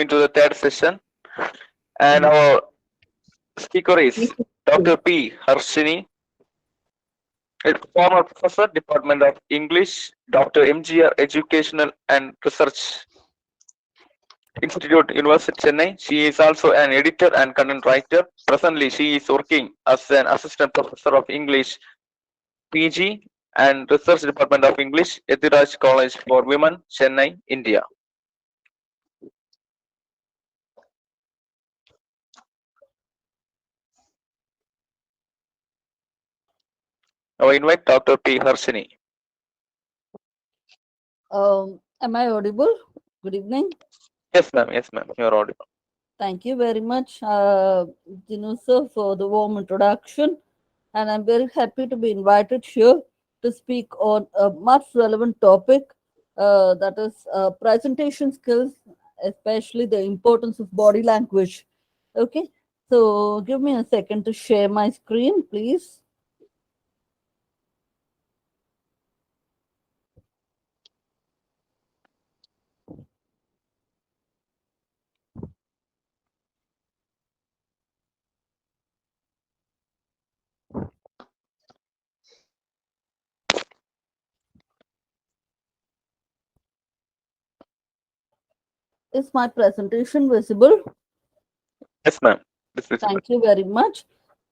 into the third session, and our speaker is Dr. P. Harshini, a former professor, Department of English, Dr. MGR Educational and Research Institute, University Chennai. She is also an editor and content writer. Presently, she is working as an assistant professor of English, PG, and Research Department of English, Ethiraj College for Women, Chennai, India. Now I invite Dr. P. Harshini. Am I audible? Good evening. Yes, ma'am. Yes, ma'am. You are audible. Thank you very much, sir, for the warm introduction. And I'm very happy to be invited here to speak on a much relevant topic, that is presentation skills, especially the importance of body language. Okay, so give me a second to share my screen, please. Is my presentation visible? Yes, ma'am. This is Thank you very much.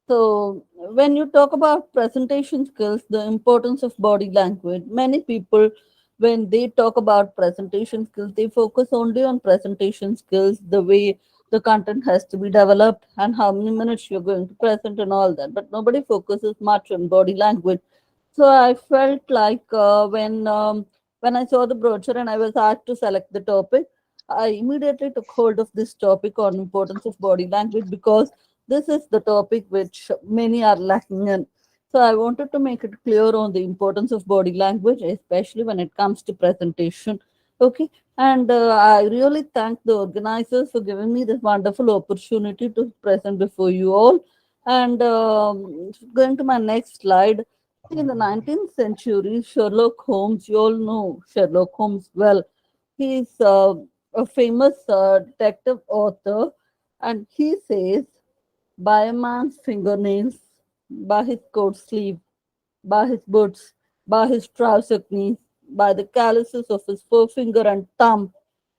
So, when you talk about presentation skills, the importance of body language, many people, when they talk about presentation skills, they focus only on presentation skills, the way the content has to be developed and how many minutes you're going to present and all that. But nobody focuses much on body language. So I felt like when I saw the brochure and I was asked to select the topic, I immediately took hold of this topic on importance of body language because this is the topic which many are lacking in. So I wanted to make it clear on the importance of body language, especially when it comes to presentation. Okay, and I really thank the organizers for giving me this wonderful opportunity to present before you all. And going to my next slide, in the 19th century, Sherlock Holmes, you all know Sherlock Holmes well. He's a famous detective author, and he says, by a man's fingernails, by his coat sleeve, by his boots, by his trouser knees, by the calluses of his forefinger and thumb,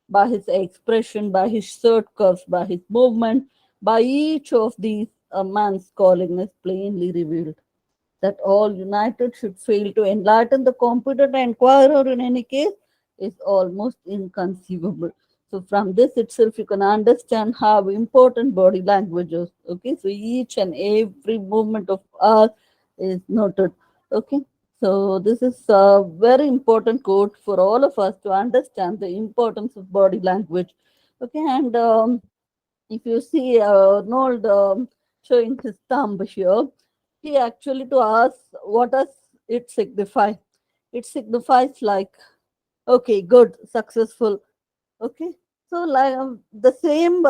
by his expression, by his shirt cuffs, by his movement, by each of these, a man's calling is plainly revealed. That all united should fail to enlighten the competent inquirer in any case is almost inconceivable. So from this itself, you can understand how important body language is. Okay, so each and every movement of ours is noted. Okay, so this is a very important quote for all of us to understand the importance of body language. Okay, and if you see Arnold showing his thumb here, he actually to ask what does it signify. It signifies like, okay, good, successful. Okay, so like the same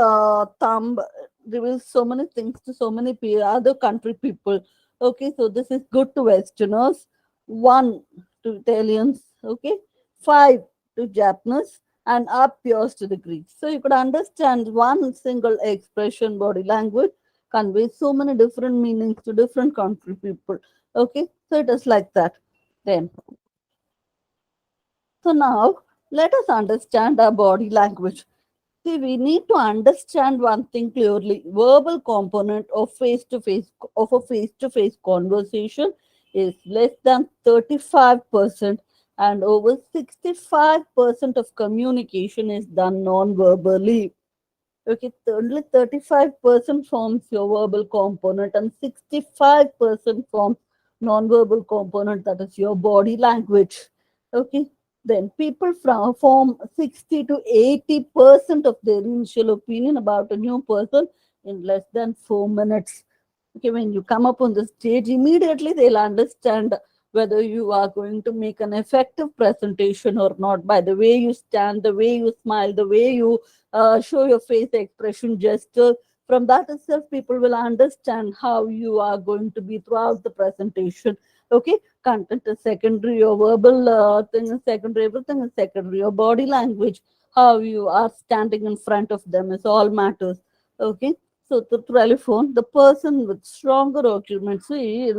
thumb reveals so many things to so many other country people. Okay, so this is good to Westerners, one to Italians. Okay, five to Japanese, and up yours to the Greeks. So you could understand one single expression, body language conveys so many different meanings to different country people. Okay, so it is like that. Then so now let us understand our body language. See, we need to understand one thing clearly. Verbal component of face-to-face of a face-to-face conversation is less than 35%, and over 65% of communication is done non-verbally. Okay, only 35% forms your verbal component and 65% forms non-verbal component, that is your body language. Okay, then people form 60 to 80% of their initial opinion about a new person in less than 4 minutes. Okay, when you come up on the stage, immediately they'll understand whether you are going to make an effective presentation or not by the way you stand, the way you smile, the way you show your face expression, gesture. From that itself, people will understand how you are going to be throughout the presentation. Okay, content is secondary, your verbal thing is secondary, everything is secondary, your body language. how you are standing in front of them is all matters. Okay, so the telephone, the person with stronger arguments. See,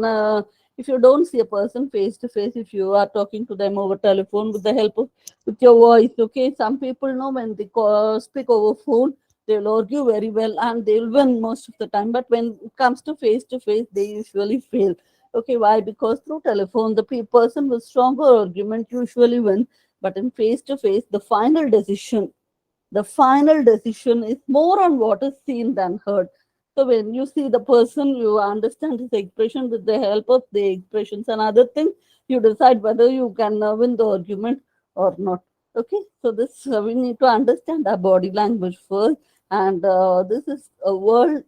if you don't see a person face to face, if you are talking to them over telephone with the help of with your voice, okay. Some people know when they speak over phone, they'll argue very well and they'll win most of the time. But when it comes to face, they usually fail. Okay, why? Because through telephone, the person with stronger argument usually wins. But in face to face, the final decision is more on what is seen than heard. So when you see the person, you understand his expression with the help of the expressions and other things, you decide whether you can win the argument or not. Okay, so this we need to understand our body language first, and this is a world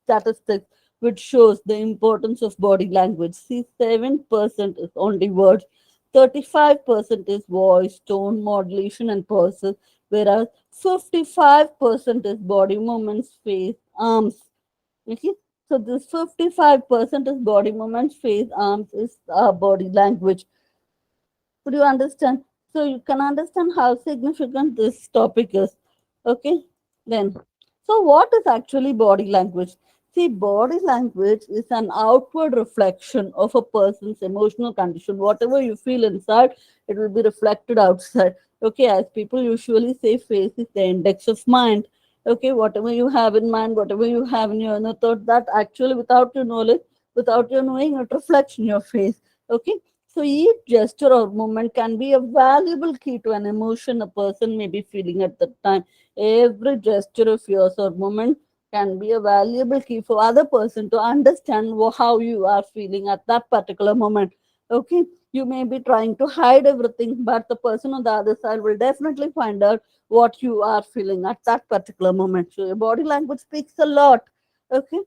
statistic which shows the importance of body language. See, 7% is only words, 35% is voice, tone, modulation, and pauses, whereas 55% is body movements, face, arms. Okay, so this 55% is body movements, face, arms is body language. Could you understand? So you can understand how significant this topic is. Okay, then. So what is actually body language? See, body language is an outward reflection of a person's emotional condition. Whatever you feel inside, it will be reflected outside. Okay, as people usually say, face is the index of mind. Okay, whatever you have in mind, whatever you have in your inner thought, that actually without your knowledge, without your knowing, it reflects in your face. Okay, so each gesture or movement can be a valuable key to an emotion a person may be feeling at the time. Every gesture of yours or movement can be a valuable key for other person to understand how you are feeling at that particular moment. Okay, you may be trying to hide everything, but the person on the other side will definitely find out what you are feeling at that particular moment. So your body language speaks a lot. Okay.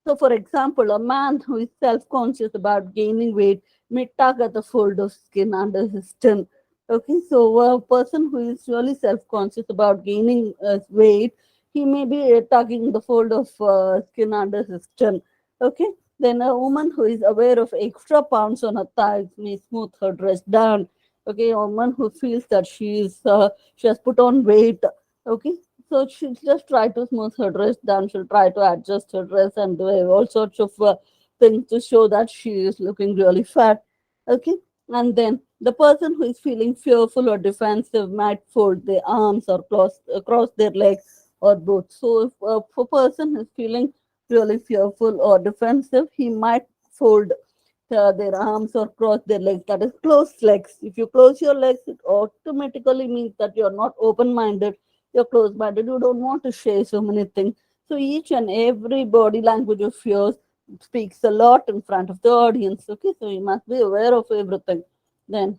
So, for example, a man who is self-conscious about gaining weight may tug at the fold of skin under his chin. Okay, so a person who is really self-conscious about gaining weight, he may be tugging the fold of skin under his chin. Okay, then a woman who is aware of extra pounds on her thighs may smooth her dress down. Okay, a woman who feels that she has put on weight. Okay, so she'll just try to smooth her dress down. She'll try to adjust her dress and do all sorts of things to show that she is looking really fat. Okay, and then the person who is feeling fearful or defensive might fold their arms or cross their legs or both. So if a person is feeling really fearful or defensive, he might fold their arms or cross their legs. That is closed legs. If you close your legs, it automatically means that you're not open-minded. You're closed-minded. You don't want to share so many things. So each and every body language of yours speaks a lot in front of the audience. Okay, so you must be aware of everything. Then,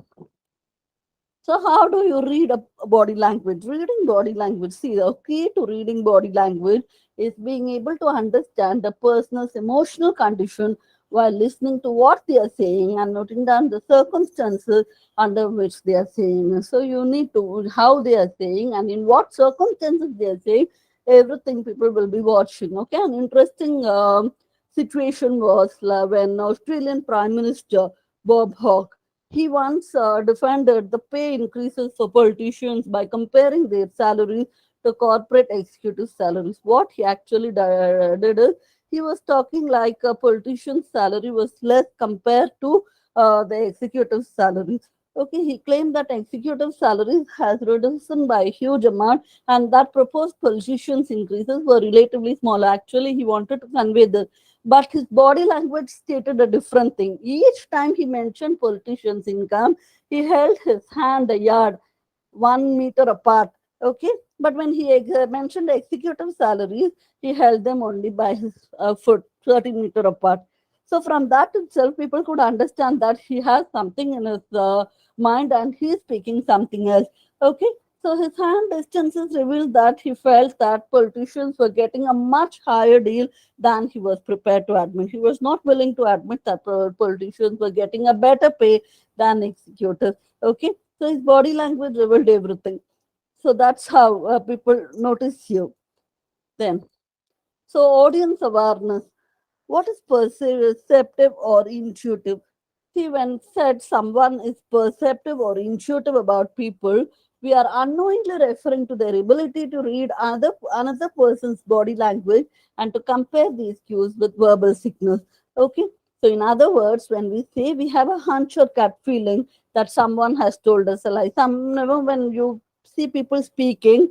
so how do you read a body language? Reading body language. See, the key to reading body language is being able to understand the person's emotional condition while listening to what they are saying and noting down the circumstances under which they are saying. So you need to how they are saying and in what circumstances they are saying. Everything people will be watching. Okay, an interesting situation was when Australian Prime Minister Bob Hawke, he once defended the pay increases for politicians by comparing their salaries to corporate executive salaries. What he actually did is he was talking like a politician's salary was less compared to the executive salaries. Okay, he claimed that executive salaries has reduced by a huge amount and that proposed politicians' increases were relatively small. Actually, he wanted to convey this, but his body language stated a different thing. Each time he mentioned politicians' income, he held his hand a yard, 1 meter apart. Okay, but when he mentioned executive salaries, he held them only by his foot, 30 meter apart. So from that itself, people could understand that he has something in his mind and he is speaking something else. Okay, so his hand distances revealed that he felt that politicians were getting a much higher deal than he was prepared to admit. He was not willing to admit that politicians were getting a better pay than executives. Okay, so his body language revealed everything. So that's how people notice you. Then, so audience awareness. What is perceptive or intuitive? See, when said someone is perceptive or intuitive about people, we are unknowingly referring to their ability to read another person's body language and to compare these cues with verbal signals. Okay. So, in other words, when we say we have a hunch or gut feeling that someone has told us a lie, when you see people speaking,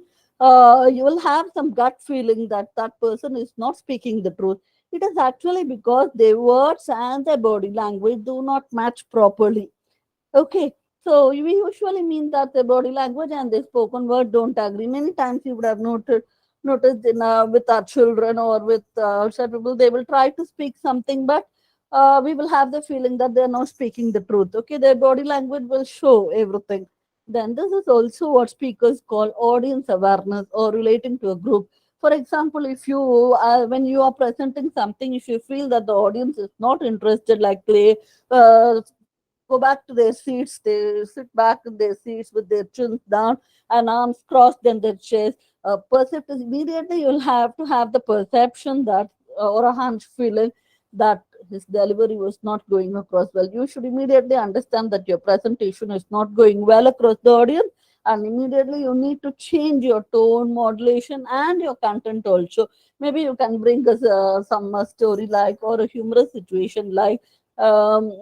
you will have some gut feeling that that person is not speaking the truth. It is actually because their words and their body language do not match properly. Okay, so we usually mean that the body language and the spoken word don't agree. Many times you would have noticed in with our children or with outside people, they will try to speak something, but we will have the feeling that they are not speaking the truth. Okay, their body language will show everything. Then this is also what speakers call audience awareness or relating to a group. For example, if you when you are presenting something, if you feel that the audience is not interested, like they go back to their seats. They sit back in their seats with their chins down and arms crossed in their chest. Percept is immediately you'll have to have the perception that or a hunch feeling that his delivery was not going across well. You should immediately understand that your presentation is not going well across the audience, and immediately you need to change your tone modulation and your content also. Maybe you can bring us some story like or a humorous situation like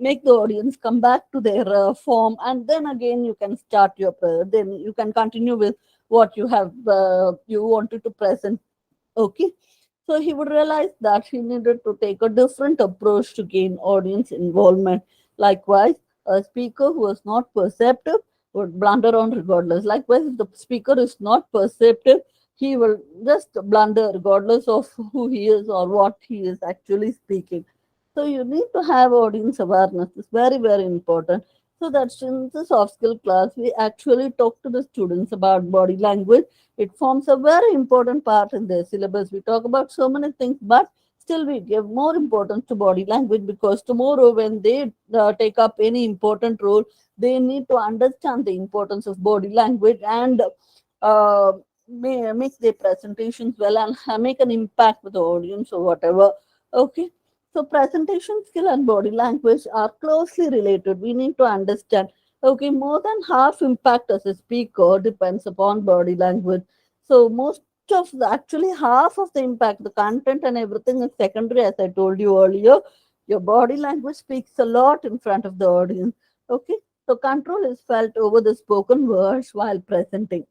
make the audience come back to their form, and then again you can start your then you can continue with what you have you wanted to present. Okay, so he would realize that he needed to take a different approach to gain audience involvement. Likewise, a speaker who is not perceptive would blunder on regardless. Likewise, if the speaker is not perceptive, he will just blunder regardless of who he is or what he is actually speaking. So you need to have audience awareness. It's very, very important. So that's in the soft skill class, we actually talk to the students about body language. It forms a very important part in their syllabus. We talk about so many things, but still we give more importance to body language because tomorrow when they take up any important role, they need to understand the importance of body language and uh, make their presentations well and make an impact with the audience or whatever. Okay. So presentation skill and body language are closely related. We need to understand. Okay, more than half impact as a speaker depends upon body language. So most of actually half of the impact, the content and everything is secondary, as I told you earlier. Your body language speaks a lot in front of the audience. Okay, so control is felt over the spoken words while presenting.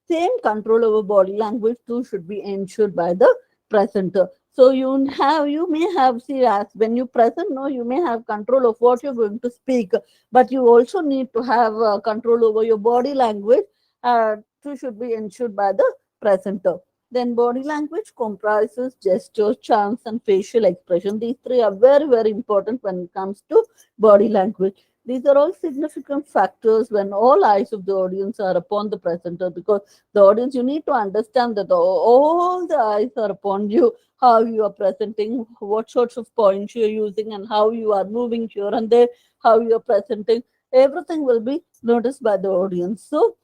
Same control over body language too should be ensured by the presenter. So you may have see as when you present, no, you may have control of what you're going to speak, but you also need to have control over your body language. Too should be ensured by the presenter. Then body language comprises gestures, charms, and facial expression. These three are very, very important when it comes to body language. These are all significant factors when all eyes of the audience are upon the presenter, because the audience, you need to understand that all the eyes are upon you, how you are presenting, what sorts of points you are using, and how you are moving here and there, how you are presenting. Everything will be noticed by the audience. So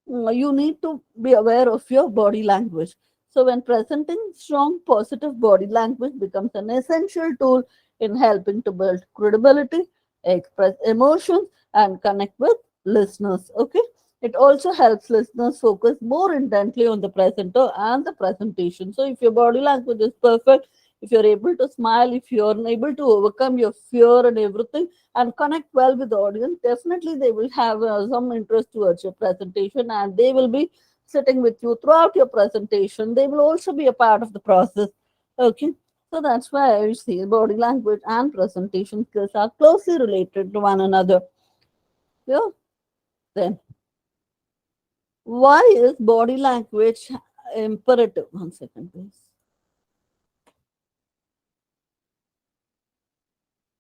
you need to be aware of your body language. So when presenting, strong positive body language becomes an essential tool in helping to build credibility, express emotions, and connect with listeners. Okay. It also helps listeners focus more intently on the presenter and the presentation. So if your body language is perfect, if you're able to smile, if you're able to overcome your fear and everything and connect well with the audience, definitely they will have some interest towards your presentation, and they will be sitting with you throughout your presentation. They will also be a part of the process. Okay. So that's why I see body language and presentation skills are closely related to one another. Yeah. Then, why is body language imperative? One second, please.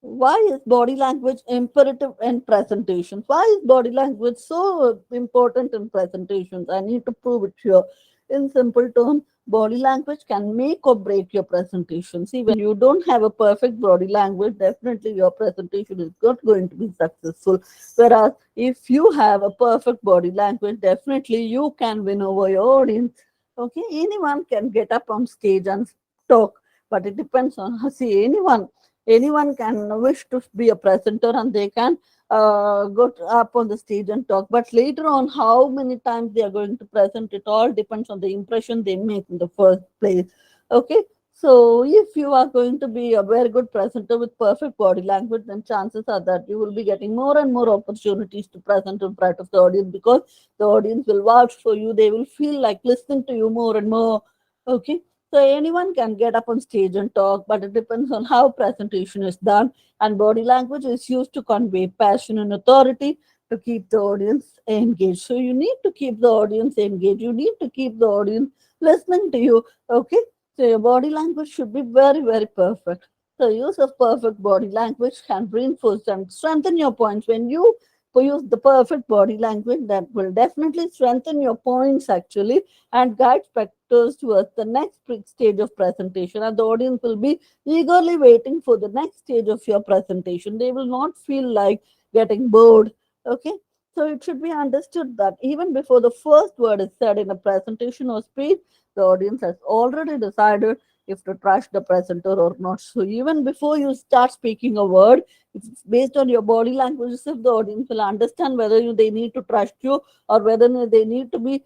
Why is body language imperative in presentations? Why is body language so important in presentations? I need to prove it here. In simple terms, body language can make or break your presentation. See, when you don't have a perfect body language, definitely your presentation is not going to be successful. Whereas if you have a perfect body language, definitely you can win over your audience. Okay, anyone can get up on stage and talk, but it depends on, see, anyone can wish to be a presenter, and they can up on the stage and talk. But later on, how many times they are going to present, it all depends on the impression they make in the first place. Okay. So if you are going to be a very good presenter with perfect body language, then chances are that you will be getting more and more opportunities to present in front of the audience, because the audience will vouch for you. They will feel like listening to you more and more. Okay. So anyone can get up on stage and talk, but it depends on how presentation is done. And body language is used to convey passion and authority to keep the audience engaged. So you need to keep the audience engaged. You need to keep the audience listening to you. Okay. So your body language should be very, very perfect. The use of perfect body language can reinforce and strengthen your points. When you use the perfect body language, that will definitely strengthen your points actually, and guide spectators towards the next stage of presentation. And the audience will be eagerly waiting for the next stage of your presentation. They will not feel like getting bored. Okay. So it should be understood that even before the first word is said in a presentation or speech, the audience has already decided if to trust the presenter or not. So even before you start speaking a word, it's based on your body language, if the audience will understand whether they need to trust you, or whether they need to be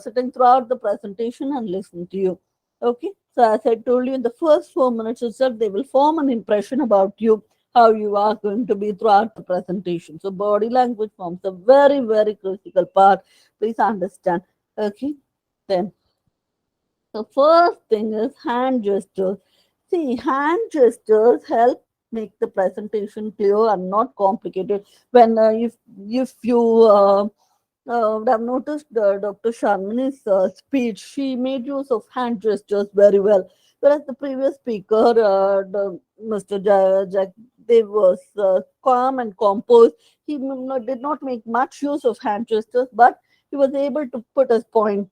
sitting throughout the presentation and listening to you. Okay. So as I told you, in the first 4 minutes itself, they will form an impression about you, how you are going to be throughout the presentation. So body language forms a very, very critical part. Please understand. Okay. Then the first thing is hand gestures. See, hand gestures help make the presentation clear and not complicated. When if you would have noticed Dr. Sharmini's speech, she made use of hand gestures very well. Whereas the previous speaker, Mr. Jackdev, was calm and composed. He did not make much use of hand gestures, but he was able to put his points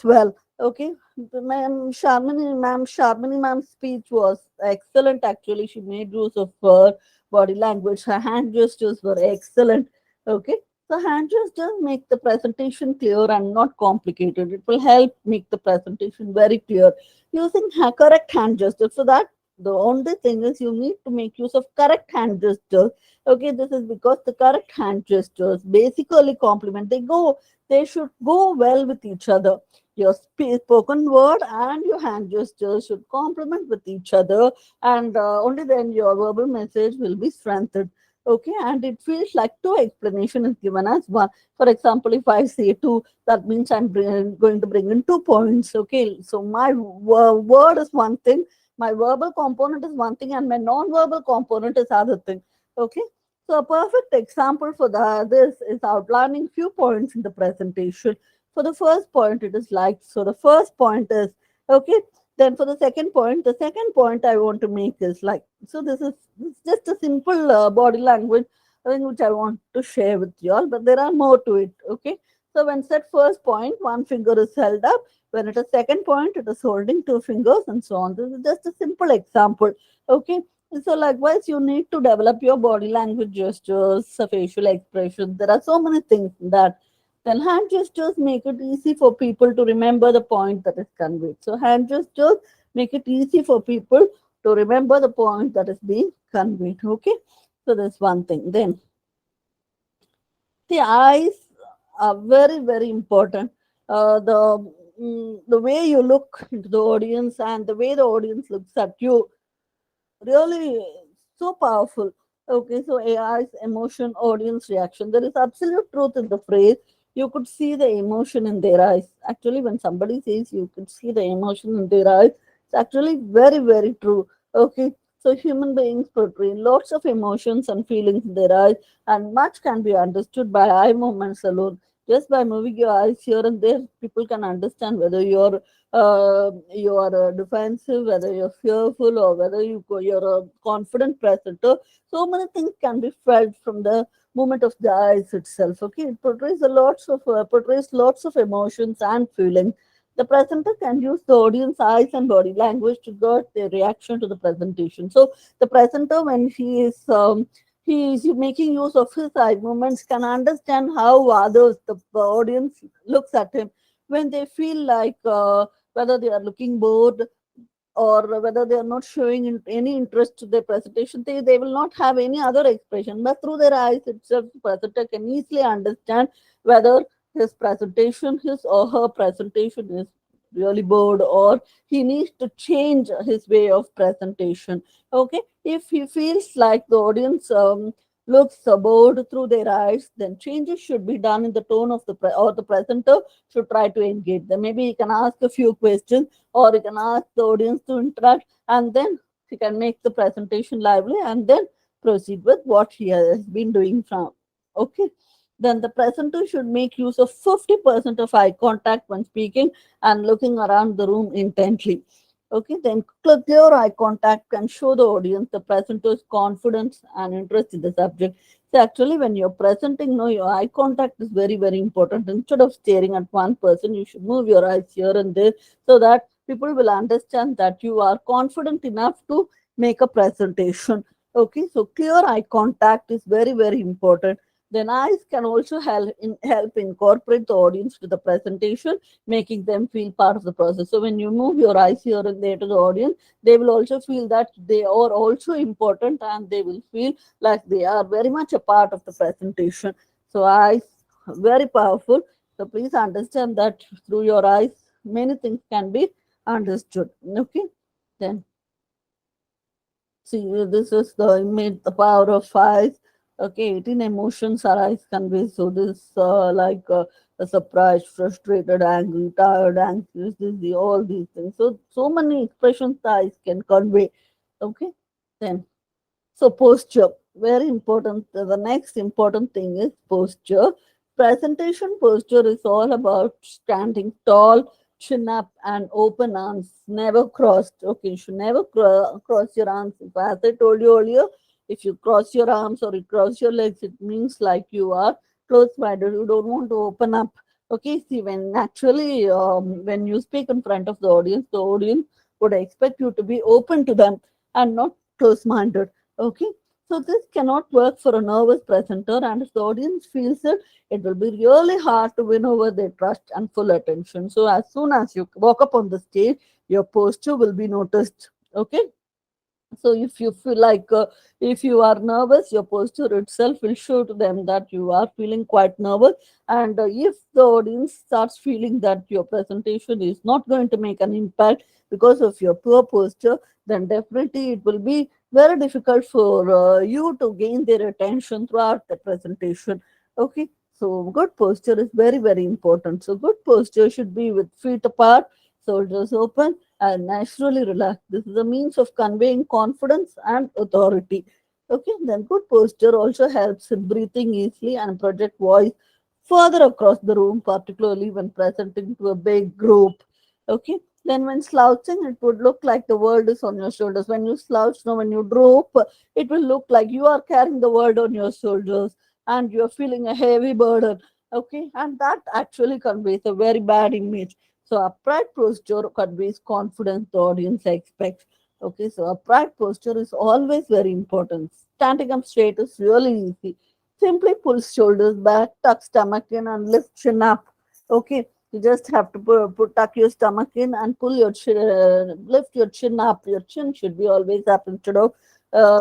well. Okay, Ma'am Sharmini ma'am's speech was excellent. Actually, she made use of her body language. Her hand gestures were excellent. Okay, so hand gestures make the presentation clear and not complicated. It will help make the presentation very clear using correct hand gestures. So that the only thing is you need to make use of correct hand gestures. Okay, this is because the correct hand gestures basically complement. They should go well with each other. Your spoken word and your hand gestures should complement with each other, and only then your verbal message will be strengthened. Okay, and it feels like two explanation is given as one. For example, if I say two, that means going to bring in 2 points. Okay, so my word is one thing, my verbal component is one thing, and my non-verbal component is other thing. Okay, so a perfect example for this is outlining few points in the presentation. For the first point, it is like, so the first point is, okay, then for the second point I want to make is like, so this is just a simple body language thing which I want to share with you all, but there are more to it. Okay, so when said first point, one finger is held up. When it is second point, it is holding two fingers, and so on. This is just a simple example. Okay, so likewise, you need to develop your body language gestures, facial expressions. There are so many things that, then hand gestures make it easy for people to remember the point that is conveyed. So hand gestures make it easy for people to remember the point that is being conveyed. Okay, so that's one thing. Then the eyes are very, very important. The way you look into the audience and the way the audience looks at you, really so powerful. Okay, so AI's emotion, audience reaction. There is absolute truth in the phrase. You could see the emotion in their eyes. Actually, when somebody says you could see the emotion in their eyes, it's actually very, very true. Okay, so human beings portray lots of emotions and feelings in their eyes, and much can be understood by eye movements alone. Just by moving your eyes here and there, people can understand whether you are defensive, whether you're fearful, or whether you're a confident presenter. So many things can be felt from the movement of the eyes itself. Okay, it portrays lots of emotions and feelings. The presenter can use the audience eyes and body language to guide their reaction to the presentation. So the presenter, when he is making use of his eye movements, can understand how others, the audience, looks at him when they feel like whether they are looking bored, or whether they are not showing any interest to their presentation, they will not have any other expression. But through their eyes itself, the presenter can easily understand whether his or her presentation is really bored, or he needs to change his way of presentation. Okay, if he feels like the audience looks bored through their eyes, then changes should be done in the tone of or the presenter should try to engage them. Maybe he can ask a few questions, or you can ask the audience to interact, and then he can make the presentation lively and then proceed with what he has been doing from. Okay, then the presenter should make use of 50% of eye contact when speaking and looking around the room intently. Okay, then clear eye contact can show the audience the presenter's confidence and interest in the subject. So actually, when you're presenting, no, your eye contact is very, very important. Instead of staring at one person, you should move your eyes here and there, so that people will understand that you are confident enough to make a presentation. Okay, so clear eye contact is very, very important. Then eyes can also help incorporate the audience to the presentation, making them feel part of the process. So when you move your eyes here and there to the audience, they will also feel that they are also important, and they will feel like they are very much a part of the presentation. So eyes, very powerful. So please understand that through your eyes, many things can be understood. Okay, then see, this is the image, the power of eyes. Okay, 18 emotions are eyes convey. So this a surprise, frustrated, angry, tired, anxious, all these things. So many expressions the eyes can convey. Okay, then so posture, very important. The next important thing is posture. Presentation posture is all about standing tall, chin up, and open arms, never crossed. Okay, you should never cross your arms. As I told you earlier, if you cross your arms or you cross your legs, it means like you are close-minded. You don't want to open up. Okay, see, when you speak in front of the audience would expect you to be open to them and not close-minded. Okay, so this cannot work for a nervous presenter, and if the audience feels it, it will be really hard to win over their trust and full attention. So as soon as you walk up on the stage, your posture will be noticed. Okay, so if you feel like if you are nervous, your posture itself will show to them that you are feeling quite nervous. And if the audience starts feeling that your presentation is not going to make an impact because of your poor posture, then definitely it will be very difficult for you to gain their attention throughout the presentation. Okay, so good posture is very, very important. So good posture should be with feet apart, shoulders open, and naturally relaxed. This is a means of conveying confidence and authority. Okay, then good posture also helps in breathing easily and project voice further across the room, particularly when presenting to a big group. Okay, then when slouching, it would look like the world is on your shoulders. When you slouch, no, when you droop, it will look like you are carrying the world on your shoulders and you're feeling a heavy burden. Okay, and that actually conveys a very bad image. So upright posture conveys confidence the audience expects. Okay, so upright posture is always very important. Standing up straight is really easy. Simply pull shoulders back, tuck stomach in, and lift chin up. Okay, you just have to tuck your stomach in and pull your chin, lift your chin up. Your chin should be always up instead of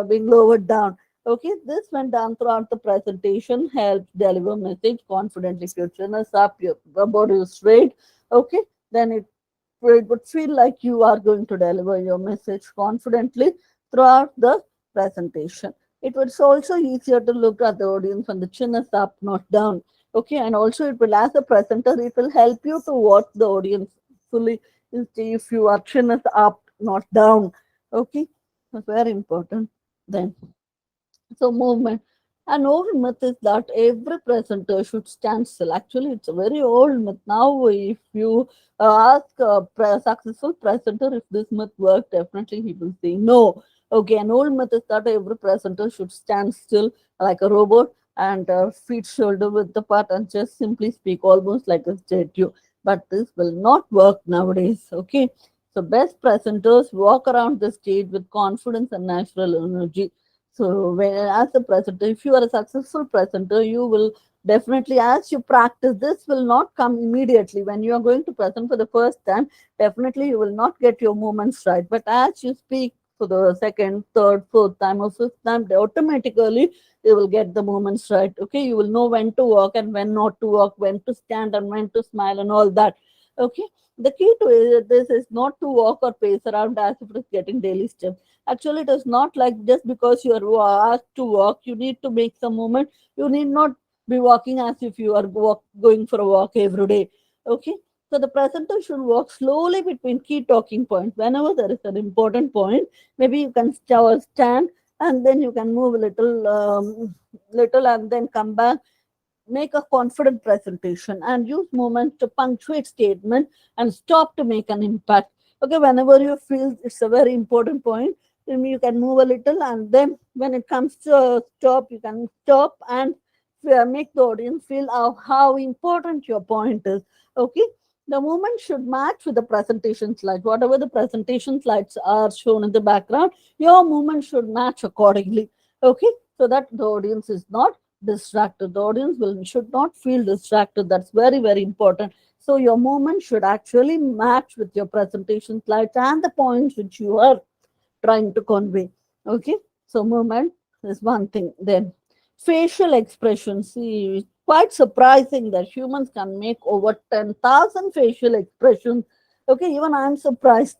being lowered down. Okay, this when done throughout the presentation helps deliver message confidently. If your chin is up, your body is straight. Okay, then it would feel like you are going to deliver your message confidently throughout the presentation. It was also easier to look at the audience when the chin is up, not down. Okay, and also it will, as a presenter, it will help you to watch the audience fully if your chin is up, not down. Okay, that's very important. Then so movement. An old myth is that every presenter should stand still. Actually, it's a very old myth. Now, if you ask a successful presenter if this myth worked, definitely he will say no. Okay, an old myth is that every presenter should stand still like a robot and feet shoulder width apart and just simply speak almost like a statue. But this will not work nowadays. Okay, so best presenters walk around the stage with confidence and natural energy. So, when, as a presenter, if you are a successful presenter, you will Definitely, as you practice, this will not come immediately. When you are going to present for the first time, definitely you will not get your movements right. But as you speak for the second, third, fourth time, or fifth time, automatically you will get the movements right. Okay, you will know when to walk and when not to walk, when to stand and when to smile, and all that. Okay, the key to this is not to walk or pace around as if it is getting daily steps. Actually, it is not like just because you are asked to walk, you need to make some movement. You need not be walking as if you are going for a walk every day. Okay, so the presenter should walk slowly between key talking points. Whenever there is an important point, maybe you can stand and then you can move a little, little, and then come back. Make a confident presentation and use movements to punctuate statement and stop to make an impact. Okay, whenever you feel it's a very important point, then you can move a little, and then when it comes to a stop, you can stop and make the audience feel how important your point is. Okay, the movement should match with the presentation slides. Whatever the presentation slides are shown in the background, your movement should match accordingly. Okay, so that the audience is not distracted. The audience will should not feel distracted. That's very, very important. So your movement should actually match with your presentation slides and the points which you are trying to convey. Okay, so movement is one thing. Then facial expressions. See, it's quite surprising that humans can make over 10,000 facial expressions. Okay, even I'm surprised.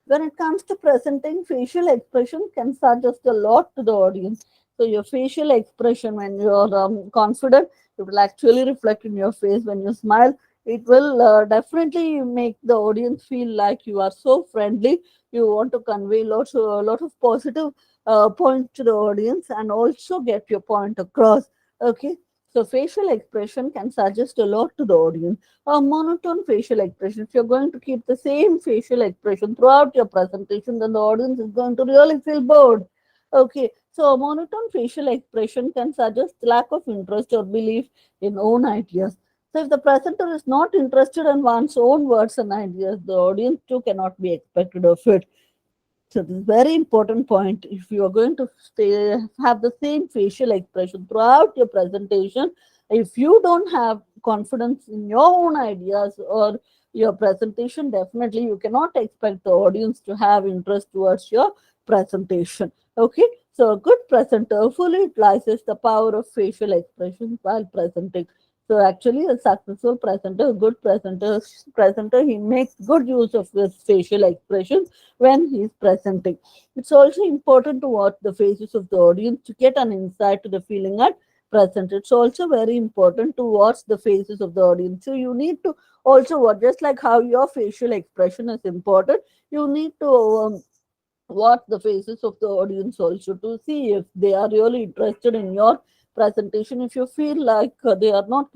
When it comes to presenting, facial expression can suggest a lot to the audience. So your facial expression, when you're confident, it will actually reflect in your face. When you smile, it will definitely make the audience feel like you are so friendly. You want to convey a lot of positive points to the audience and also get your point across. Okay, so facial expression can suggest a lot to the audience. A monotone facial expression, if you're going to keep the same facial expression throughout your presentation, then the audience is going to really feel bored. Okay, so a monotone facial expression can suggest lack of interest or belief in own ideas. So if the presenter is not interested in one's own words and ideas, the audience too cannot be expected of it. So this is very important point. If you are going to have the same facial expression throughout your presentation, if you don't have confidence in your own ideas or your presentation, definitely you cannot expect the audience to have interest towards your presentation. Okay, so a good presenter fully utilizes the power of facial expressions while presenting. So actually, a successful presenter, a good presenter, he makes good use of his facial expressions when he's presenting. It's also important to watch the faces of the audience to get an insight to the feeling at present. It's also very important to watch the faces of the audience. So you need to also watch, just like how your facial expression is important, you need to watch the faces of the audience also to see if they are really interested in your presentation. If you feel like they are not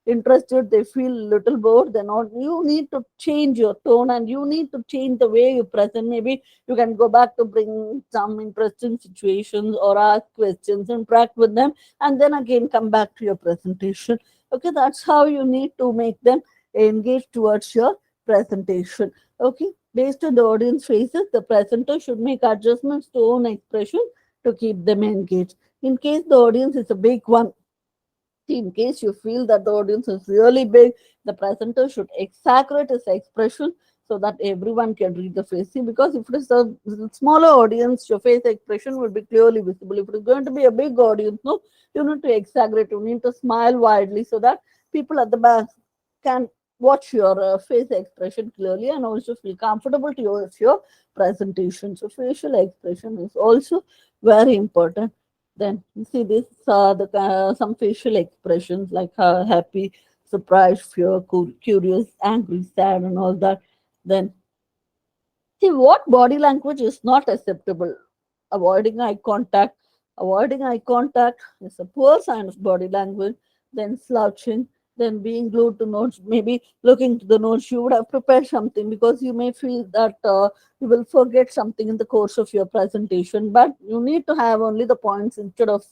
interested, they feel little bored, then not, you need to change your tone and you need to change the way you present. Maybe you can go back to bring some interesting situations or ask questions, interact with them, and then again come back to your presentation. Okay, that's how you need to make them engage towards your presentation. Okay, based on the audience faces, the presenter should make adjustments to own expression to keep them engaged. In case the audience is a big one, in case you feel that the audience is really big, the presenter should exaggerate his expression so that everyone can read the face. See, because if it is a smaller audience, your face expression will be clearly visible. If it is going to be a big audience, no, you need to exaggerate. You need to smile widely so that people at the back can watch your face expression clearly and also feel comfortable towards your presentation. So facial expression is also very important. Then you see this the some facial expressions like happy, surprised, fear, curious, angry, sad, and all that. Then see what body language is not acceptable. Avoiding eye contact. Avoiding eye contact is a poor sign of body language. Then slouching, then being glued to notes, maybe looking to the notes. You would have prepared something because you may feel that you will forget something in the course of your presentation, but you need to have only the points instead of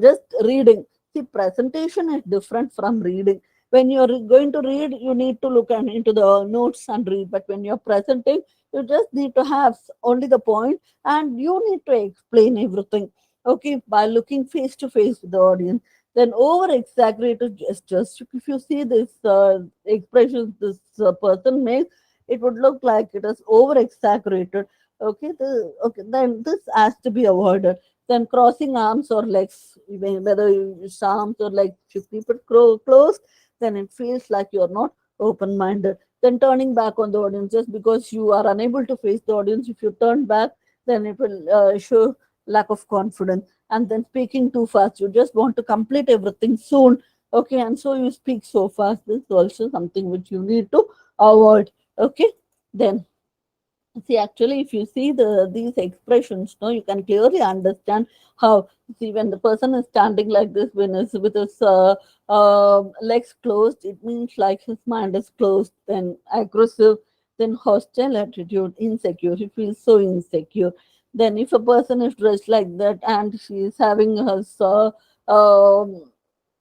just reading. See, presentation is different from reading. When you're going to read, you need to look into the notes and read, but when you're presenting, you just need to have only the point and you need to explain everything. Okay, by looking face to face with the audience. Then over exaggerated gestures. If you see this expressions this person makes, it would look like it is over exaggerated. Okay, then this has to be avoided. Then crossing arms or legs, whether you use arms or legs, if you keep it closed, then it feels like you're not open-minded. Then turning back on the audience just because you are unable to face the audience. If you turn back, then it will show lack of confidence. And then speaking too fast, you just want to complete everything soon. Okay, and so you speak so fast. This is also something which you need to avoid. Okay, then see, actually, if you see these expressions, no, you can clearly understand how. See, when the person is standing like this, when is with his legs closed, it means like his mind is closed. Then aggressive, then hostile attitude, insecure. He feels so insecure. Then, if a person is dressed like that and she is having her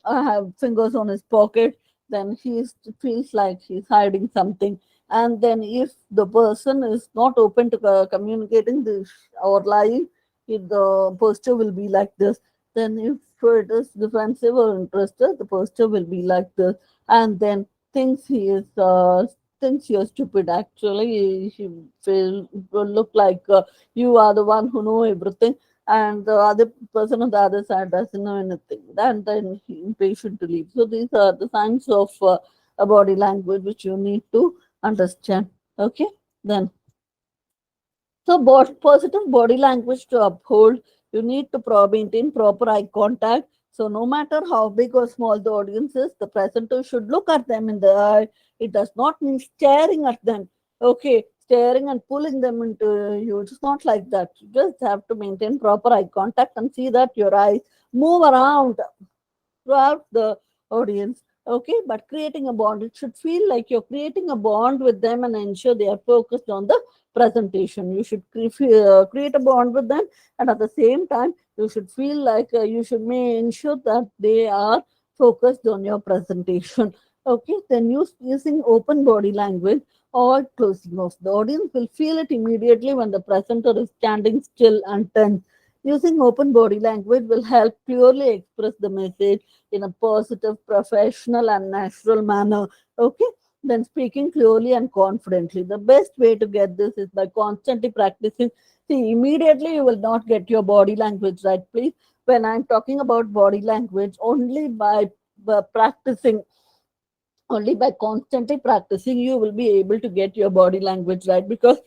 have fingers on his pocket, then feels like he's hiding something. And then if the person is not open to communicating this or lying, if the posture will be like this. Then if it is defensive or interested, the posture will be like this. And then thinks he is thinks you're stupid. Actually he will look like you are the one who know everything, and the other person on the other side doesn't know anything, and then he impatient to leave. So these are the signs of a body language which you need to understand. Okay, then so positive body language to uphold, you need to maintain proper eye contact. So no matter how big or small the audience is, the presenter should look at them in the eye. It does not mean staring at them. Okay, staring and pulling them into you. It's not like that. You just have to maintain proper eye contact and see that your eyes move around throughout the audience. Okay, but creating a bond, it should feel like you're creating a bond with them and ensure they are focused on the presentation. You should create a bond with them, and at the same time you should feel like you should may ensure that they are focused on your presentation. Okay, then using open body language or closing off, the audience will feel it immediately when the presenter is standing still and tense. Using open body language will help clearly express the message in a positive, professional, and natural manner. Okay, then speaking clearly and confidently. The best way to get this is by constantly practicing. See, immediately you will not get your body language right, please. When I'm talking about body language, by practicing, only by constantly practicing, you will be able to get your body language right, because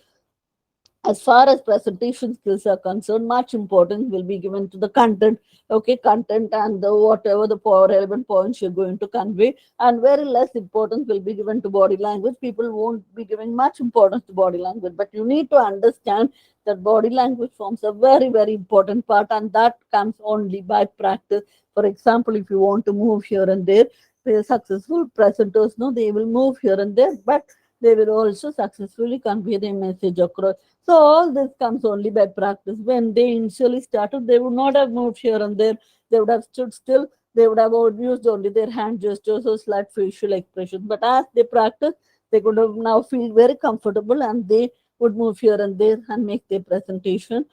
as far as presentation skills are concerned, much importance will be given to the content. Okay, content and the whatever the relevant points you're going to convey, and very less importance will be given to body language. People won't be giving much importance to body language, but you need to understand that body language forms a very important part, and that comes only by practice. For example, if you want to move here and there, the successful presenters know they will move here and there, but they will also successfully convey their message across. So all this comes only by practice. When they initially started, they would not have moved here and there. They would have stood still. They would have used only their hand gestures or slight facial expressions. But as they practice, they could have now feel very comfortable, and they would move here and there and make their presentation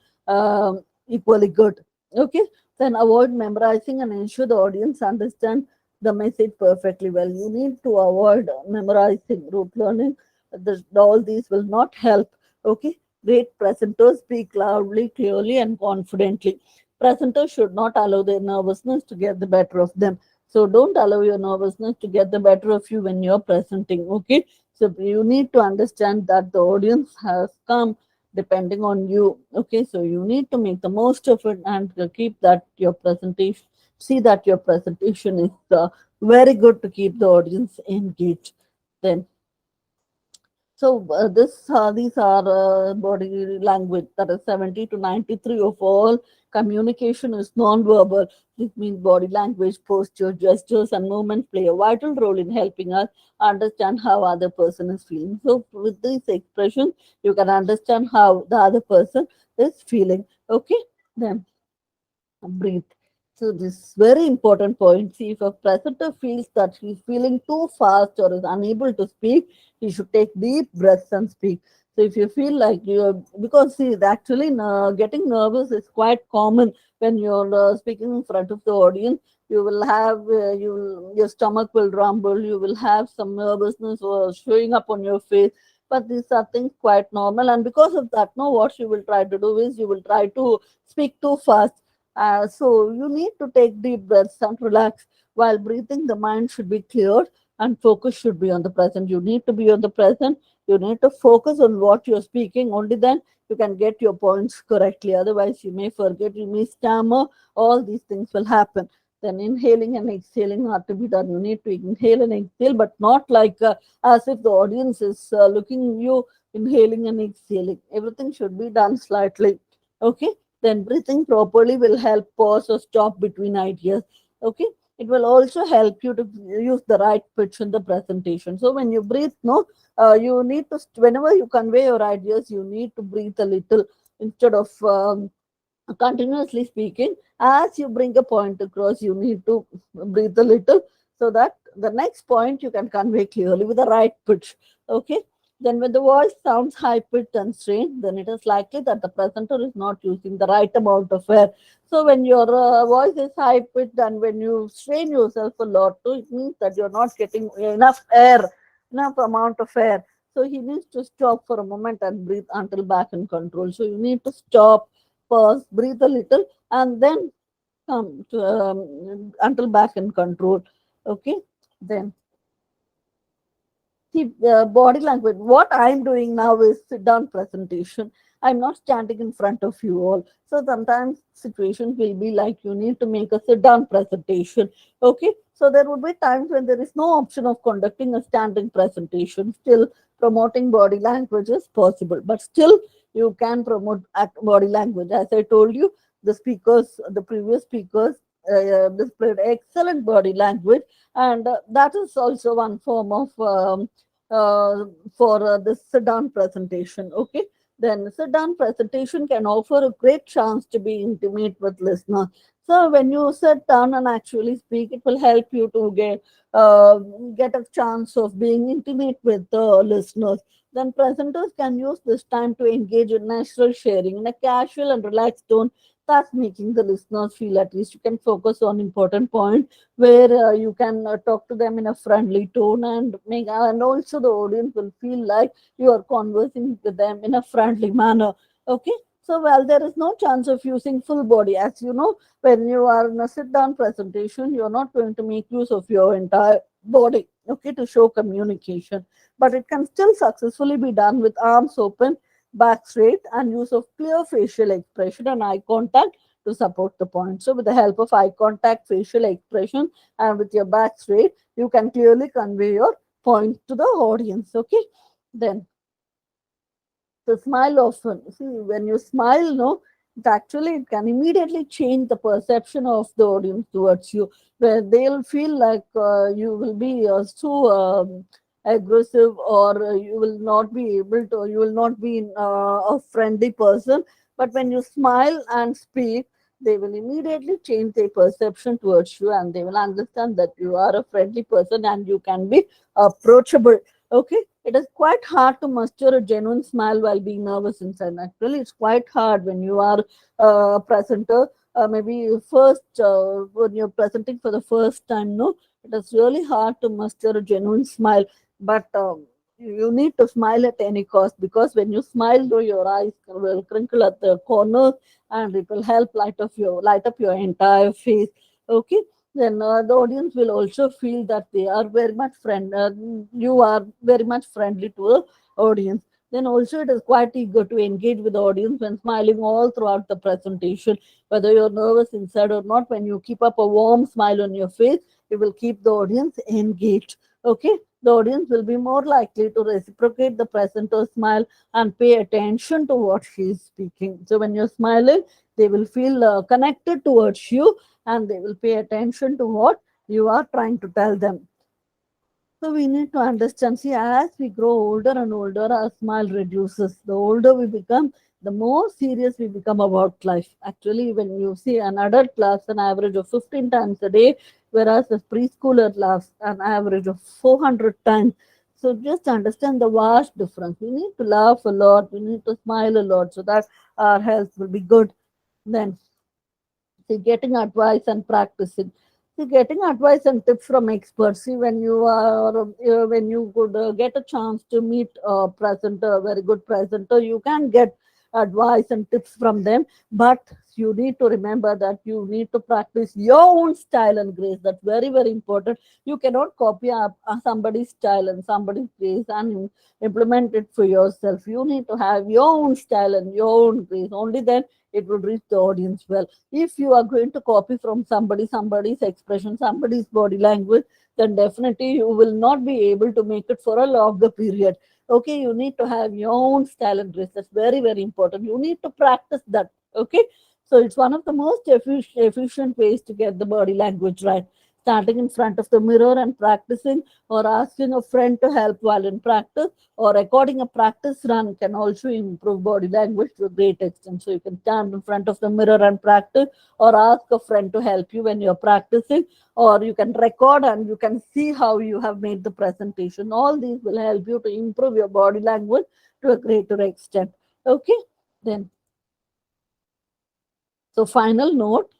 equally good. Okay. Then avoid memorizing and ensure the audience understand the message perfectly well. You need to avoid memorizing, rote learning. All these will not help. Okay. Great presenters speak loudly, clearly, and confidently. Presenters should not allow their nervousness to get the better of them. So don't allow your nervousness to get the better of you when you're presenting. Okay. So you need to understand that the audience has come depending on you. Okay. So you need to make the most of it and keep that your presentation, see that your presentation is very good to keep the audience engaged. Then so these are body language, that is 70 to 93 of all communication is non-verbal. This means body language, posture, gestures, and movements play a vital role in helping us understand how other person is feeling. So with these expressions, you can understand how the other person is feeling. Okay, then breathe. So this very important point. See, if a presenter feels that he's feeling too fast or is unable to speak, he should take deep breaths and speak. So if you feel like you're, because see, actually getting nervous is quite common when you're speaking in front of the audience. You will have your stomach will rumble. You will have some nervousness showing up on your face. But these are things quite normal, and because of that, no, what you will try to do is you will try to speak too fast. So you need to take deep breaths and relax. While breathing, the mind should be cleared and focus should be on the present. You need to be on the present. You need to focus on what you're speaking. Only then you can get your points correctly. Otherwise, you may forget, you may stammer. All these things will happen. Then inhaling and exhaling are to be done. You need to inhale and exhale, but not like as if the audience is looking you inhaling and exhaling. Everything should be done slightly. Okay. Then breathing properly will help pause or stop between ideas. Okay. It will also help you to use the right pitch in the presentation. So when you breathe, no, you need to, whenever you convey your ideas, you need to breathe a little instead of continuously speaking. As you bring a point across, you need to breathe a little so that the next point you can convey clearly with the right pitch. Okay. Then when the voice sounds high pitched and strained, then it is likely that the presenter is not using the right amount of air. So when your voice is high pitched and when you strain yourself a lot too, it means that you're not getting enough air, enough amount of air. So he needs to stop for a moment and breathe until back in control. So you need to stop, pause, breathe a little, and then come to until back in control. Okay. Then see, body language. What I'm doing now is sit down presentation. I'm not standing in front of you all. So sometimes situations will be like you need to make a sit down presentation. Okay. So there would be times when there is no option of conducting a standing presentation. Still, promoting body language is possible, but still you can promote body language. As I told you, the previous speakers displayed excellent body language, and that is also one form of for this sit down presentation. Okay. Then sit down presentation can offer a great chance to be intimate with listeners. So when you sit down and actually speak, it will help you to uh, get a chance of being intimate with the listeners. Then presenters can use this time to engage in natural sharing in a casual and relaxed tone, thus making the listeners feel at least you can focus on important points where you can talk to them in a friendly tone and make, and also the audience will feel like you are conversing with them in a friendly manner. Okay. So while there is no chance of using full body, as you know, when you are in a sit down presentation, you're not going to make use of your entire body, okay, to show communication, but it can still successfully be done with arms open, back straight, and use of clear facial expression and eye contact to support the point. So with the help of eye contact, facial expression, and with your back straight, you can clearly convey your point to the audience. Okay. Then the smile often. See, when you smile, no, it can immediately change the perception of the audience towards you, where they'll feel like you will be so aggressive, or you will not be able to, you will not be a friendly person. But when you smile and speak, they will immediately change their perception towards you, and they will understand that you are a friendly person and you can be approachable. Okay. It is quite hard to muster a genuine smile while being nervous inside. Actually, it's quite hard when you are a presenter. Maybe first, when you're presenting for the first time, no, it is really hard to muster a genuine smile. But you need to smile at any cost, because when you smile, though, your eyes will crinkle at the corners, and it will help light up your entire face. Okay. Then the audience will also feel that they are very much you are very much friendly to the audience. Then also it is quite eager to engage with the audience when smiling all throughout the presentation, whether you're nervous inside or not. When you keep up a warm smile on your face, you will keep the audience engaged. Okay. The audience will be more likely to reciprocate the presenter's smile and pay attention to what she is speaking. So when you're smiling, they will feel connected towards you, and they will pay attention to what you are trying to tell them. So we need to understand. See, as we grow older and older, our smile reduces. The older we become, the more serious we become about life. Actually, when you see an adult laughs an average of 15 times a day, whereas a preschooler laughs an average of 400 times. So just understand the vast difference. We need to laugh a lot. We need to smile a lot so that our health will be good. Then, see, getting advice and practicing. See, getting advice and tips from experts. See, when you are when you could get a chance to meet a presenter, a very good presenter, you can get advice and tips from them. But you need to remember that you need to practice your own style and grace. That's very very important. You cannot copy somebody's style and somebody's grace and implement it for yourself. You need to have your own style and your own grace. Only then it will reach the audience well. If you are going to copy from somebody's expression, somebody's body language, then definitely you will not be able to make it for a longer period. Okay, you need to have your own style and grace. That's very very important. You need to practice that. Okay, so it's one of the most efficient ways to get the body language right. Standing in front of the mirror and practicing, or asking a friend to help while in practice, or recording a practice run can also improve body language to a great extent. So you can stand in front of the mirror and practice, or ask a friend to help you when you're practicing, or you can record and you can see how you have made the presentation. All these will help you to improve your body language to a greater extent. Okay, then. So, final note,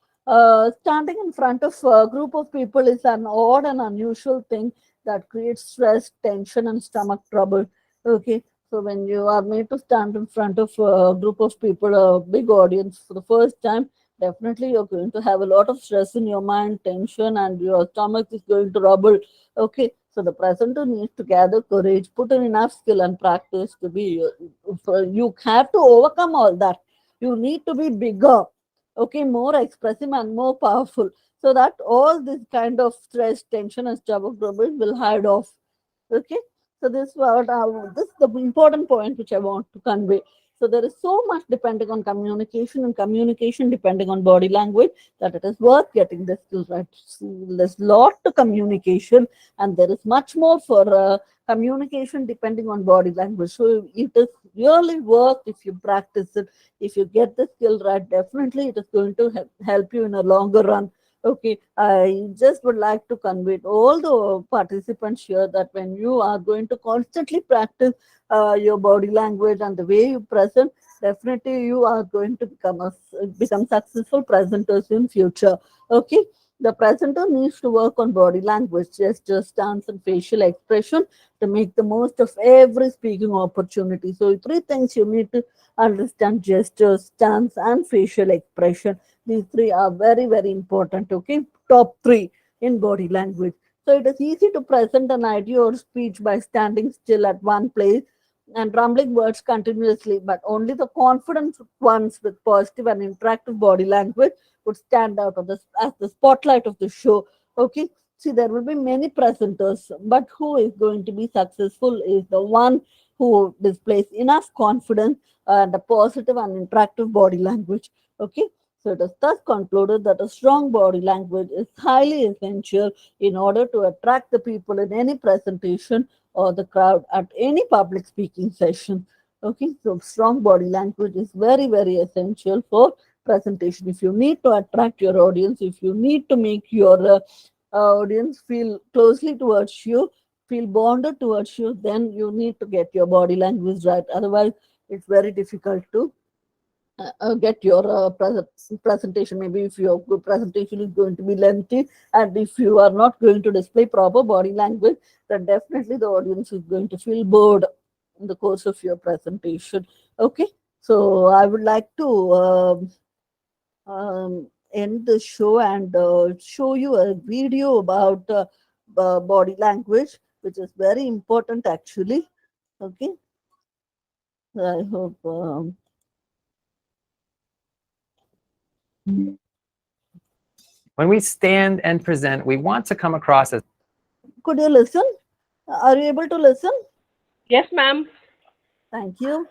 standing in front of a group of people is an odd and unusual thing that creates stress, tension, and stomach trouble. Okay, so when you are made to stand in front of a group of people, a big audience for the first time, definitely you're going to have a lot of stress in your mind, tension, and your stomach is going to rumble. Okay, so the presenter needs to gather courage, put in enough skill and practice to be, you have to overcome all that. You need to be bigger, okay, more expressive and more powerful, so that all this kind of stress, tension, and stomach trouble will hide off. Okay, so this is the important point which I want to convey. So there is so much depending on communication, and communication depending on body language, that it is worth getting the skills right. So there's lot to communication, and there is much more for communication depending on body language. So it is really worth if you practice it. If you get the skill right, definitely it is going to help you in a longer run. Okay, I just would like to convey to all the participants here that when you are going to constantly practice your body language and the way you present, definitely you are going to become successful presenters in future. Okay, the presenter needs to work on body language, gestures, stance, and facial expression to make the most of every speaking opportunity. So, three things you need to understand: gestures, stance, and facial expression. These three are very, very important. Okay, top three in body language. So, it is easy to present an idea or speech by standing still at one place and rumbling words continuously, but only the confident ones with positive and interactive body language would stand out as the spotlight of the show. Okay, see, there will be many presenters, but who is going to be successful is the one who displays enough confidence and a positive and interactive body language. Okay, so it is thus concluded that a strong body language is highly essential in order to attract the people in any presentation or the crowd at any public speaking session. Okay, so strong body language is very, very essential for presentation. If you need to attract your audience, if you need to make your audience feel closely towards you, feel bonded towards you, then you need to get your body language right. Otherwise, it's very difficult to get your presentation. Maybe if your presentation is going to be lengthy, and if you are not going to display proper body language, then definitely the audience is going to feel bored in the course of your presentation. Okay, so I would like to end the show and show you a video about body language, which is very important actually. Okay, I hope. When we stand and present, we want to come across as Could you listen? Are you able to listen? Yes, ma'am. Thank you.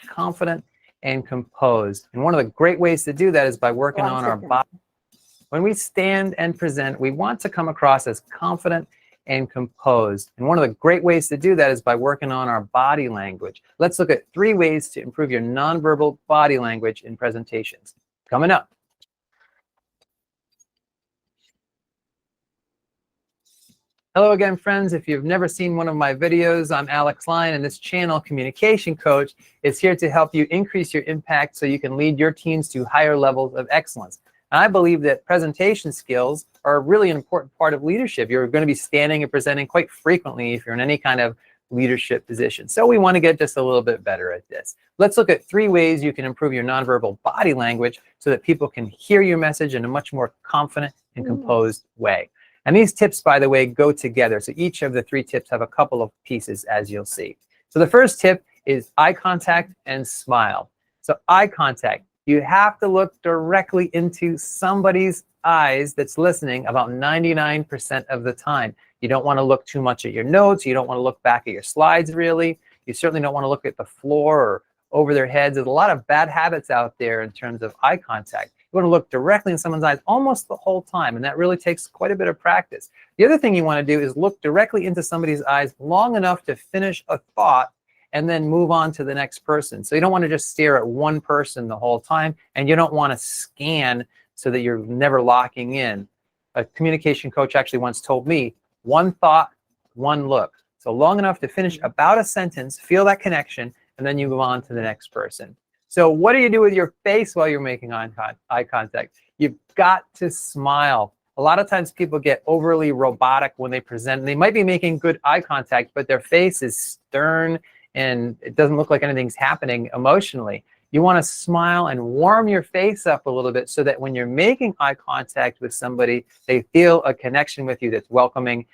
confident and composed. And one of the great ways to do that is by working on our body. When we stand and present, we want to come across as confident and composed. And one of the great ways to do that is by working on our body language. Let's look at 3 ways to improve your nonverbal body language in presentations. Coming up. Hello again, friends. If you've never seen one of my videos, I'm Alex Line, and this channel, Communication Coach, is here to help you increase your impact so you can lead your teams to higher levels of excellence. And I believe that presentation skills are a really important part of leadership. You're going to be standing and presenting quite frequently if you're in any kind of leadership position. So we want to get just a little bit better at this. Let's look at 3 ways you can improve your nonverbal body language so that people can hear your message in a much more confident and composed way. And these tips, by the way, go together. So each of the 3 tips have a couple of pieces, as you'll see. So the first tip is eye contact and smile. So eye contact, you have to look directly into somebody's eyes that's listening about 99% of the time. You don't want to look too much at your notes. You don't want to look back at your slides, really. You certainly don't want to look at the floor or over their heads. There's a lot of bad habits out there in terms of eye contact. You want to look directly in someone's eyes almost the whole time, and that really takes quite a bit of practice. The other thing you want to do is look directly into somebody's eyes long enough to finish a thought and then move on to the next person. So you don't want to just stare at one person the whole time, and you don't want to scan so that you're never locking in. A communication coach actually once told me, 1 thought, 1 look. So long enough to finish about a sentence, feel that connection, and then you move on to the next person. So what do you do with your face while you're making eye contact? You've got to smile. A lot of times people get overly robotic when they present. They might be making good eye contact, but their face is stern and it doesn't look like anything's happening emotionally. You want to smile and warm your face up a little bit so that when you're making eye contact with somebody, they feel a connection with you that's welcoming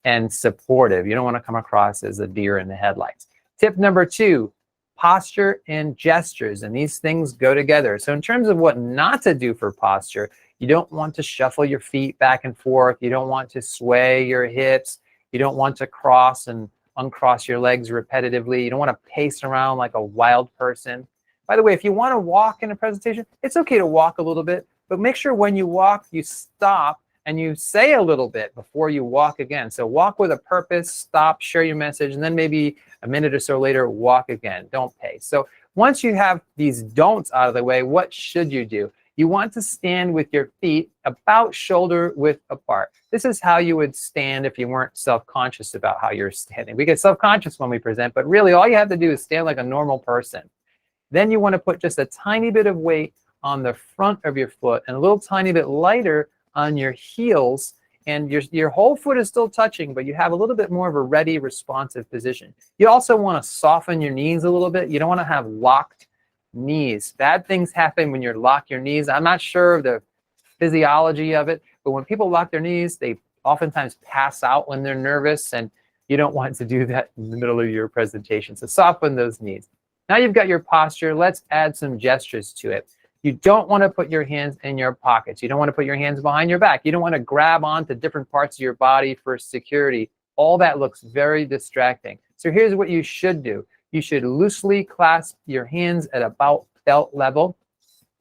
and supportive. You don't want to come across as a deer in the headlights. Tip number 2, posture and gestures, and these things go together. So in terms of what not to do for posture, you don't want to shuffle your feet back and forth. You don't want to sway your hips. You don't want to cross and uncross your legs repetitively. You don't want to pace around like a wild person. By the way, if you want to walk in a presentation, it's okay to walk a little bit, but make sure when you walk, you stop and you say a little bit before you walk again. So walk with a purpose, stop, share your message, and then maybe a minute or so later, walk again. Don't pace. So once you have these don'ts out of the way, what should you do? You want to stand with your feet about shoulder width apart. This is how you would stand if you weren't self-conscious about how you're standing. We get self-conscious when we present, but really all you have to do is stand like a normal person. Then you want to put just a tiny bit of weight on the front of your foot and a little tiny bit lighter on your heels, and your whole foot is still touching, but you have a little bit more of a ready, responsive position. You also want to soften your knees a little bit. You don't want to have locked knees. Bad things happen when you lock your knees. I'm not sure of the physiology of it, but when people lock their knees, they oftentimes pass out when they're nervous, and you don't want to do that in the middle of your presentation. So soften those knees. Now you've got your posture. Let's add some gestures to it. You don't want to put your hands in your pockets. You don't want to put your hands behind your back. You don't want to grab onto different parts of your body for security. All that looks very distracting. So here's what you should do. You should loosely clasp your hands at about belt level,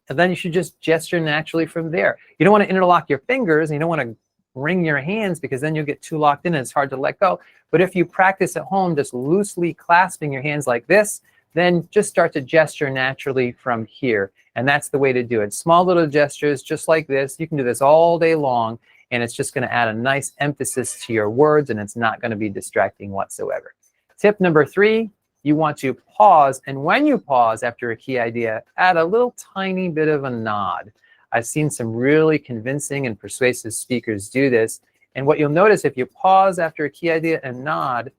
and then you should just gesture naturally from there. You don't want to interlock your fingers, and you don't want to wring your hands because then you'll get too locked in and it's hard to let go. But if you practice at home just loosely clasping your hands like this, then just start to gesture naturally from here. And that's the way to do it. Small little gestures just like this. You can do this all day long, and it's just going to add a nice emphasis to your words, and it's not going to be distracting whatsoever. Tip number 3, you want to pause. And when you pause after a key idea, add a little tiny bit of a nod. I've seen some really convincing and persuasive speakers do this. And what you'll notice if you pause after a key idea and nod,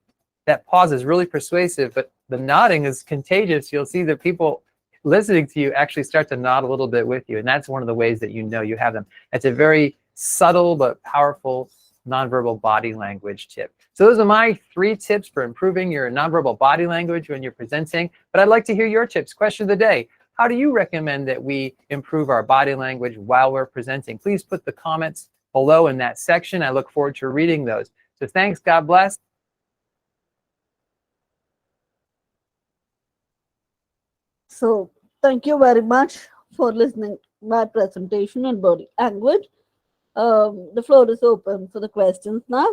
that pause is really persuasive, but the nodding is contagious. You'll see that people listening to you actually start to nod a little bit with you. And that's one of the ways that you know you have them. It's a very subtle but powerful nonverbal body language tip. So those are my 3 tips for improving your nonverbal body language when you're presenting. But I'd like to hear your tips. Question of the day: how do you recommend that we improve our body language while we're presenting? Please put the comments below in that section. I look forward to reading those. So thanks. God bless. So thank you very much for listening to my presentation on body language. The floor is open for the questions now.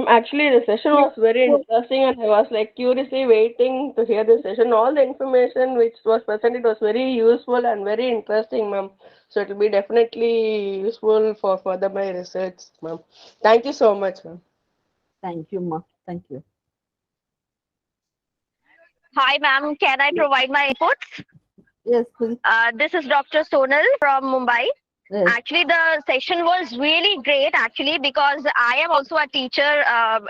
Actually, the session was very interesting, and I was like curiously waiting to hear the session. All the information which was presented was very useful and very interesting, ma'am. So it will be definitely useful for further my research, ma'am. Thank you so much, ma'am. Thank you, Ma. Thank you. Hi, ma'am. Can I provide my input? Yes, please. This is Dr. Sonal from Mumbai. Yes. Actually, the session was really great, actually, because I am also a teacher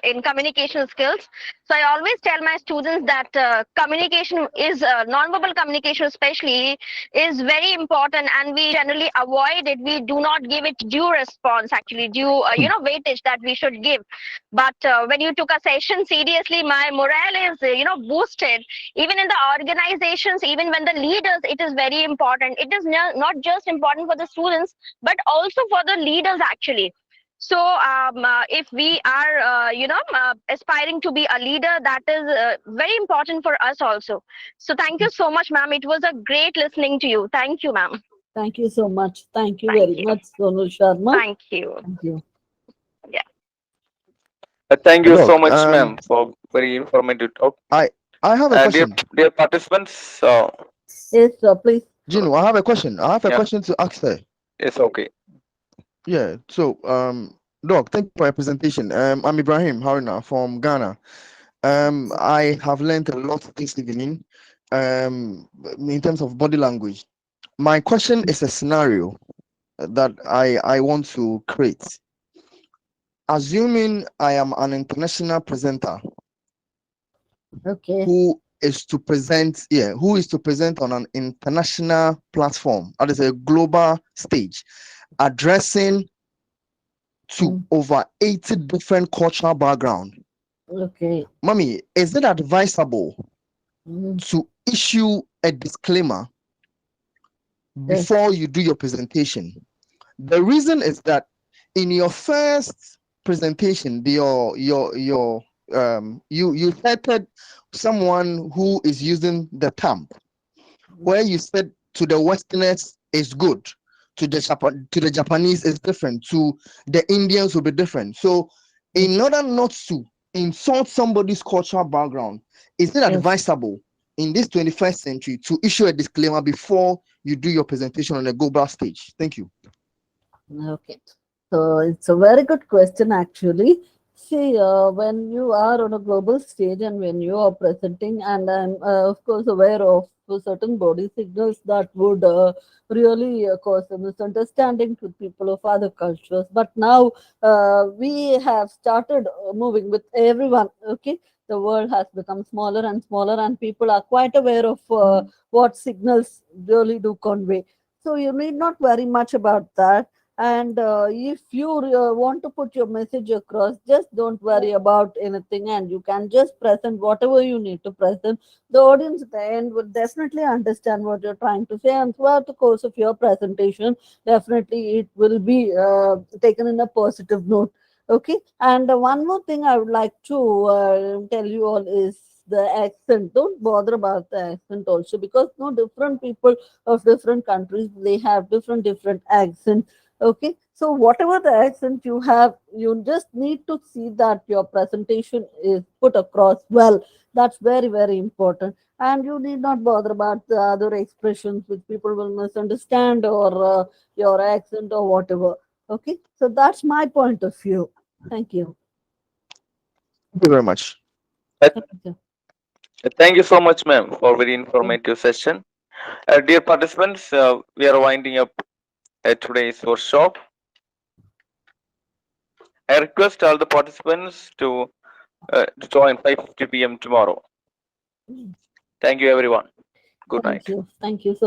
in communication skills. So I always tell my students that communication is non-verbal communication, especially, is very important, and we generally avoid it. We do not give it due response, actually, due weightage that we should give. But when you took a session seriously, my morale is boosted. Even in the organizations, even when the leaders, it is very important. It is not just important for the students, but also for the leaders, actually. So if we are aspiring to be a leader, that is very important for us also. So thank you so much, ma'am. It was a great listening to you. Thank you, ma'am. Thank you so much. Thank you Thank very you. much, Sonal Sharma. Thank you. Thank you. Thank you so Doc, much, ma'am, for very informative talk. I have a Dear, question. dear participants, Yes, please. Gino, I have a question. I have a Yeah. question to ask her. it's okay. Yeah. So, Doc, thank you for your presentation. I'm Ibrahim Haruna from Ghana. I have learned a lot this evening, in terms of body language. My question is a scenario that I want to create. Assuming I am an international presenter Okay. who is to present on an international platform, that is a global stage, addressing to over 80 different cultural background. Okay. Mommy, is it advisable Mm. to issue a disclaimer before you do your presentation? The reason is that in your first presentation, you cited someone who is using the term where you said to the Westerners is good, to the Japanese is different, to the Indians will be different. So, in order not to insult somebody's cultural background, is it Yes. advisable in this 21st century to issue a disclaimer before you do your presentation on a global stage? Thank you. Okay. So it's a very good question, actually. See, when you are on a global stage and when you are presenting, and I'm of course aware of certain body signals that would really cause a misunderstanding to people of other cultures. But now we have started moving with everyone. Okay, the world has become smaller and smaller, and people are quite aware of what signals really do convey. So you need not worry much about that. And if you want to put your message across, just don't worry about anything, and you can just present whatever you need to present. The audience at the end will definitely understand what you're trying to say, and throughout the course of your presentation, definitely it will be taken in a positive note. Okay. And one more thing I would like to tell you all is the accent. Don't bother about the accent also, because no, different people of different countries, they have different accents. Okay, so whatever the accent you have, you just need to see that your presentation is put across well. That's very important, and you need not bother about the other expressions which people will misunderstand, or your accent or whatever. Okay, so that's my point of view. Thank you. Thank you very much. Thank you. Thank you so much, ma'am, for very informative session. Dear participants, we are winding up today's workshop. I request all the participants to join 5:50 p.m. tomorrow. Thank you, everyone. Good night. Thank you so